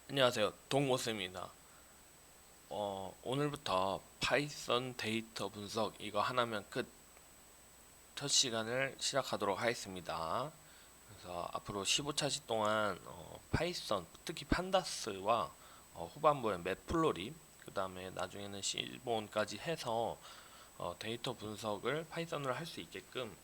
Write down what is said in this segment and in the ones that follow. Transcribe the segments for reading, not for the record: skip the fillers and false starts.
안녕하세요. 동모쌤입니다. 오늘부터 파이썬 데이터 분석 이거 하나면 끝 첫 시간을 시작하도록 하겠습니다. 그래서 앞으로 15차시 동안 파이썬, 특히 판다스와 후반부에 맵플로립, 그 다음에 나중에는 시본까지 해서 데이터 분석을 파이썬으로 할 수 있게끔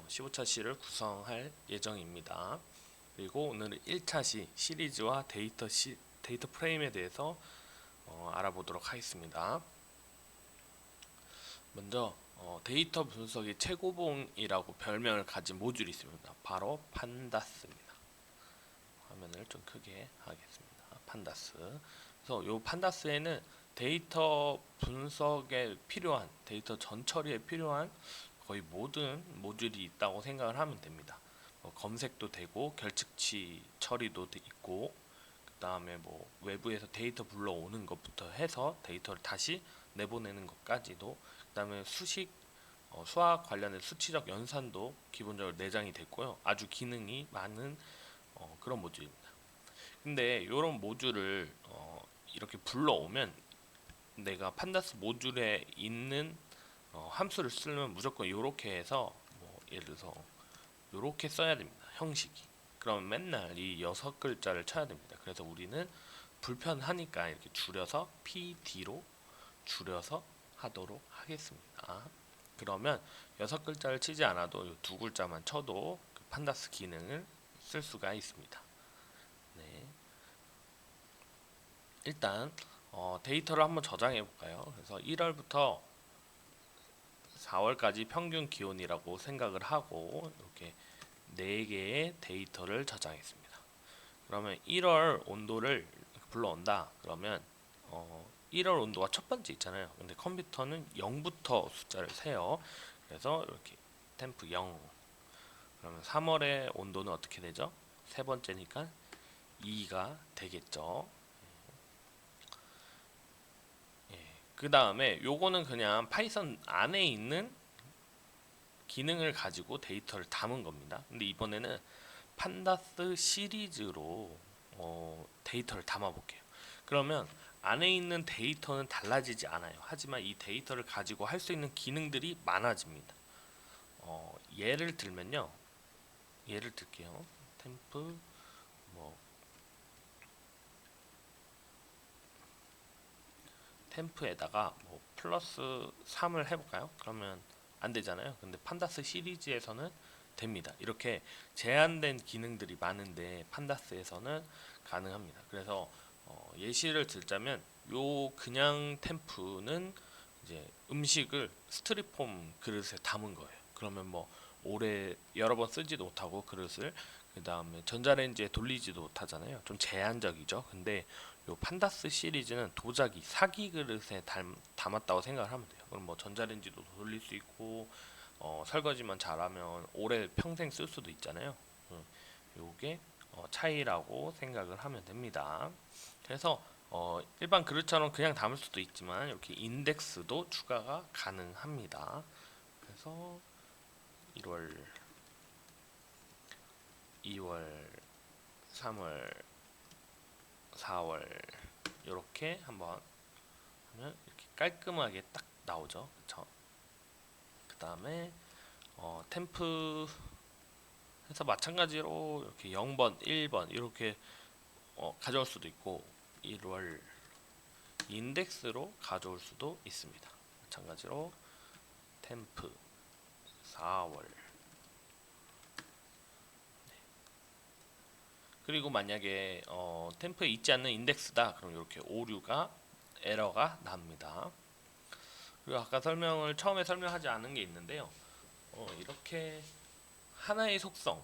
15차시를 구성할 예정입니다. 그리고 오늘은 1차시 시리즈와 데이터 프레임에 대해서 알아보도록 하겠습니다. 먼저 데이터 분석의 최고봉이라고 별명을 가진 모듈이 있습니다. 바로 판다스입니다. 화면을 좀 크게 하겠습니다. 판다스. 그래서 이 판다스에는 데이터 분석에 필요한 데이터 전처리에 필요한 거의 모든 모듈이 있다고 생각을 하면 됩니다. 검색도 되고 결측치 처리도 있고 그 다음에 뭐 외부에서 데이터 불러오는 것부터 해서 데이터를 다시 내보내는 것까지도 그 다음에 수학 관련된 수치적 연산도 기본적으로 내장이 됐고요. 아주 기능이 많은 그런 모듈입니다. 근데 이런 모듈을 이렇게 불러오면 내가 판다스 모듈에 있는 함수를 쓰면 무조건 이렇게 해서 뭐 예를 들어서 이렇게 써야 됩니다. 형식이. 그럼 맨날 이 6글자를 쳐야 됩니다. 그래서 우리는 불편하니까 이렇게 줄여서 PD로 줄여서 하도록 하겠습니다. 그러면 6글자를 치지 않아도 이 2글자만 쳐도 그 판다스 기능을 쓸 수가 있습니다. 네. 일단 데이터를 한번 저장해 볼까요? 그래서 1월부터 4월까지 평균 기온이라고 생각을 하고 이렇게 4개의 데이터를 저장했습니다. 그러면 1월 온도를 불러온다. 그러면 1월 온도가 첫 번째 있잖아요. 근데 컴퓨터는 0부터 숫자를 세요. 그래서 이렇게 템프 0. 그러면 3월의 온도는 어떻게 되죠? 세 번째니까 2가 되겠죠. 예. 그 다음에 요거는 그냥 파이썬 안에 있는 기능을 가지고 데이터를 담은 겁니다. 근데 이번에는 판다스 시리즈로 데이터를 담아 볼게요. 그러면 안에 있는 데이터는 달라지지 않아요. 하지만 이 데이터를 가지고 할 수 있는 기능들이 많아집니다. 예를 들면요. 예를 들게요. 템프 뭐 템프에다가 뭐 플러스 3을 해볼까요? 그러면 안 되잖아요. 근데 판다스 시리즈에서는 됩니다. 이렇게 제한된 기능들이 많은데 판다스에서는 가능합니다. 그래서 예시를 들자면 요 그냥 템프는 이제 음식을 스티로폼 그릇에 담은 거예요. 그러면 뭐 오래 여러 번 쓰지도 못하고 그릇을 그 다음에 전자레인지에 돌리지도 못하잖아요. 좀 제한적이죠. 근데 요 판다스 시리즈는 도자기 사기 그릇에 담았다고 생각을 하면 돼요. 그럼 뭐 전자레인지도 돌릴 수 있고 설거지만 잘하면 오래 평생 쓸 수도 있잖아요. 요게 차이라고 생각을 하면 됩니다. 그래서 일반 그릇처럼 그냥 담을 수도 있지만 이렇게 인덱스도 추가가 가능합니다. 그래서 1월, 2월, 3월, 4월 이렇게 한번 하면 이렇게 깔끔하게 딱 나오죠. 그쵸? 그 다음에 템프 해서 마찬가지로 이렇게 0번, 1번 이렇게 가져올 수도 있고 1월 인덱스로 가져올 수도 있습니다. 마찬가지로 템프 4월 그리고 만약에 템프에 있지 않는 인덱스다 그럼 이렇게 오류가 에러가 납니다. 그리고 아까 처음에 설명하지 않은 게 있는데요. 이렇게 하나의 속성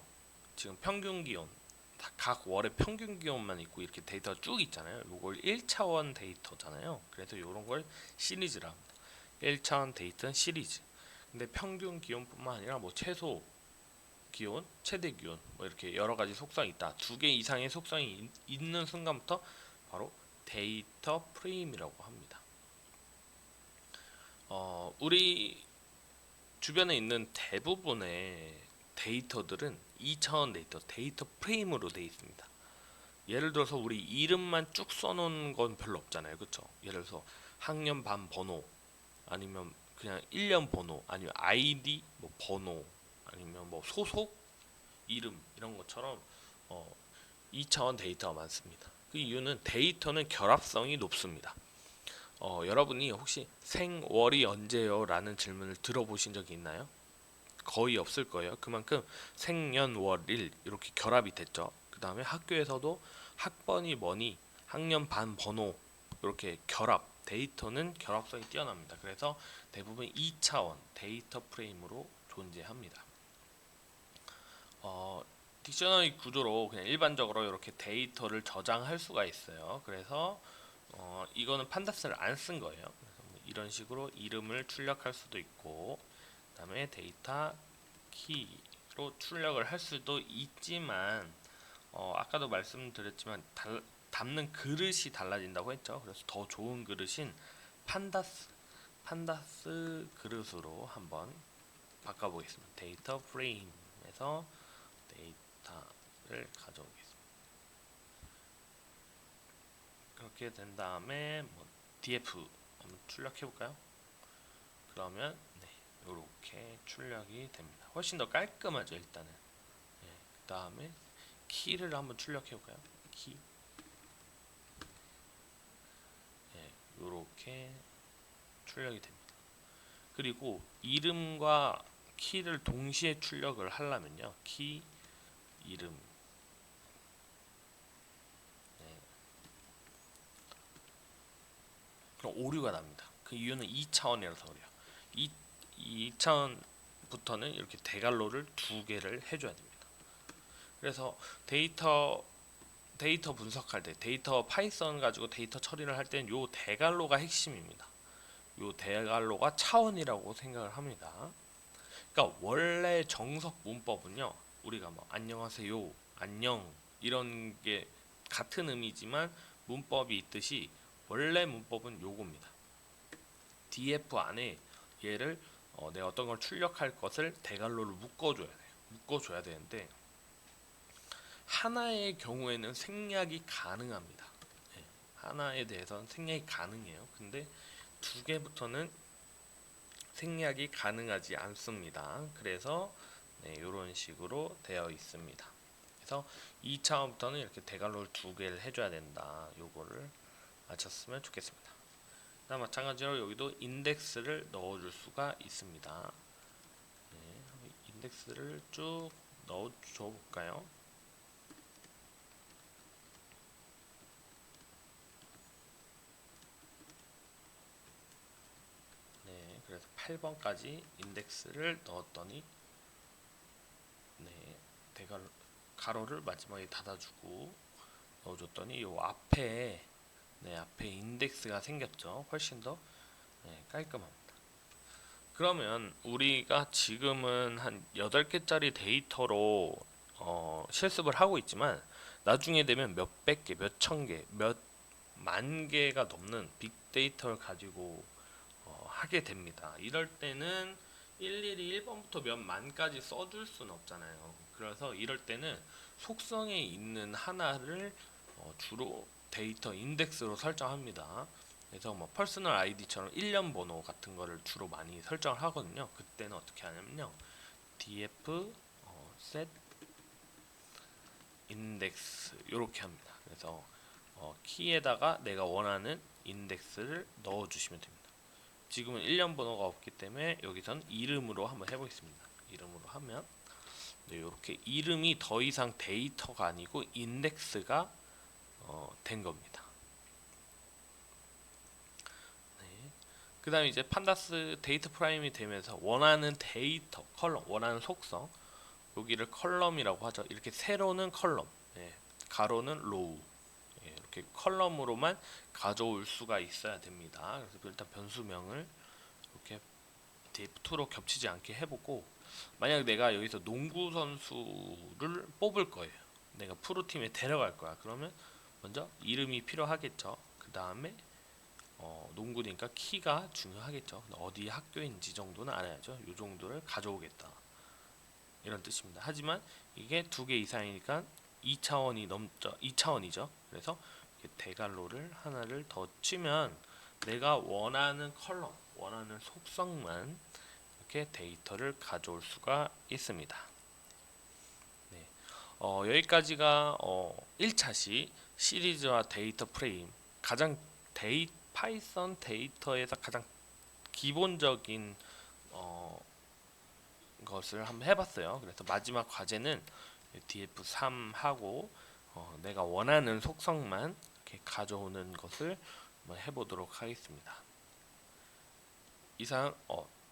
지금 평균 기온 각 월의 평균 기온만 있고 이렇게 데이터가 쭉 있잖아요. 이걸 1차원 데이터잖아요. 그래서 이런 걸 시리즈라 합니다. 1차원 데이터는 시리즈. 근데 평균 기온뿐만 아니라 뭐 최소 기온, 최대 기온 뭐 이렇게 여러 가지 속성이 있다. 2개 이상의 속성이 있는 순간부터 바로 데이터 프레임이라고 합니다. 우리 주변에 있는 대부분의 데이터들은 2차원 데이터 프레임으로 되어 있습니다. 예를 들어서 우리 이름만 쭉 써놓은 건 별로 없잖아요, 그쵸? 예를 들어서 학년 반 번호, 아니면 그냥 1년 번호, 아니면 아이디 뭐 번호, 아니면 뭐 소속 이름 이런 것처럼 2차원 데이터가 많습니다. 그 이유는 데이터는 결합성이 높습니다. 여러분이 혹시 생월이 언제요? 라는 질문을 들어보신 적이 있나요? 거의 없을 거예요. 그만큼 생년월일 이렇게 결합이 됐죠. 그 다음에 학교에서도 학번이 뭐니, 학년 반 번호 이렇게 결합, 데이터는 결합성이 뛰어납니다. 그래서 대부분 2차원 데이터 프레임으로 존재합니다. 딕셔너리 구조로 그냥 일반적으로 이렇게 데이터를 저장할 수가 있어요. 그래서 이거는 판다스를 안 쓴 거예요. 그래서 뭐 이런 식으로 이름을 출력할 수도 있고, 그다음에 데이터 키로 출력을 할 수도 있지만, 아까도 말씀드렸지만 담는 그릇이 달라진다고 했죠. 그래서 더 좋은 그릇인 판다스 그릇으로 한번 바꿔보겠습니다. 데이터 프레임에서 데이터를 가져오겠습니다. 그렇게 된 다음에 뭐 df 한번 출력해 볼까요? 그러면 네, 이렇게 출력이 됩니다. 훨씬 더 깔끔하죠, 일단은. 네, 그 다음에 키를 한번 출력해 볼까요? 키. 네, 이렇게 출력이 됩니다. 그리고 이름과 키를 동시에 출력을 하려면요, 키 이름. 네, 그럼 오류가 납니다. 그 이유는 2차원이라서 그래요. 2차원부터는 이렇게 대괄호를 두 개를 해줘야 됩니다. 그래서 데이터 분석할 때, 데이터 파이썬 가지고 데이터 처리를 할 때는 요 대괄호가 핵심입니다. 요 대괄호가 차원이라고 생각을 합니다. 그러니까 원래 정석 문법은요, 우리가 뭐 안녕하세요, 안녕 이런 게 같은 의미지만 문법이 있듯이 원래 문법은 요겁니다. df 안에 얘를 내가 어떤 걸 출력할 것을 대괄호를 묶어줘야 되는데, 하나의 경우에는 생략이 가능합니다. 네, 하나에 대해서는 생략이 가능해요. 근데 두 개부터는 생략이 가능하지 않습니다. 그래서 네, 이런 식으로 되어 있습니다. 그래서 2차원부터는 이렇게 대괄호를 두 개를 해줘야 된다. 요거를 아셨으면 좋겠습니다. 마찬가지로 여기도 인덱스를 넣어줄 수가 있습니다. 네, 인덱스를 쭉 넣어줘 볼까요? 네, 그래서 8번까지 인덱스를 넣었더니 네, 가로를 마지막에 닫아주고 넣어줬더니 요 앞에 앞에 인덱스가 생겼죠. 훨씬 더 깔끔합니다. 그러면 우리가 지금은 한 8개짜리 데이터로 실습을 하고 있지만, 나중에 되면 몇백 개, 몇천 개, 몇만 개가 넘는 빅데이터를 가지고 하게 됩니다. 이럴 때는 일일이 1번부터 몇 만까지 써줄 수는 없잖아요. 그래서 이럴 때는 속성에 있는 하나를 주로 데이터 인덱스로 설정합니다. 그래서 뭐 퍼스널 아이디처럼 1년 번호 같은 거를 주로 많이 설정을 하거든요. 그때는 어떻게 하냐면요, df set index 이렇게 합니다. 그래서 키에다가 내가 원하는 인덱스를 넣어 주시면 됩니다. 지금은 1년 번호가 없기 때문에 여기선 이름으로 한번 해보겠습니다. 이름으로 하면 네, 이렇게 이름이 더 이상 데이터가 아니고 인덱스가 된 겁니다. 네. 그 다음에 이제 판다스 데이터 프라임이 되면서 원하는 데이터 컬럼, 원하는 속성, 여기를 컬럼이라고 하죠. 이렇게 세로는 컬럼, 가로는 로우, 이렇게 컬럼으로만 가져올 수가 있어야 됩니다. 그래서 일단 변수명을 이렇게 div2로 겹치지 않게 해보고, 만약 내가 여기서 농구 선수를 뽑을 거예요. 내가 프로팀에 데려갈 거야. 그러면 먼저 이름이 필요하겠죠. 그 다음에 농구니까 키가 중요하겠죠. 어디 학교인지 정도는 알아야죠. 이 정도를 가져오겠다, 이런 뜻입니다. 하지만 이게 2개 이상이니까 2차원이 넘죠. 2차원이죠. 그래서 이렇게 대괄호를 하나를 더 치면 내가 원하는 컬러, 원하는 속성만 이렇게 데이터를 가져올 수가 있습니다. 네. 여기까지가 1차 시 시리즈와 데이터 프레임, 가장 파이썬 데이터에서 가장 기본적인 것을 한번 해봤어요. 그래서 마지막 과제는 df3 하고 내가 원하는 속성만 이렇게 가져오는 것을 한번 해보도록 하겠습니다. 이상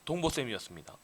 동보쌤이었습니다.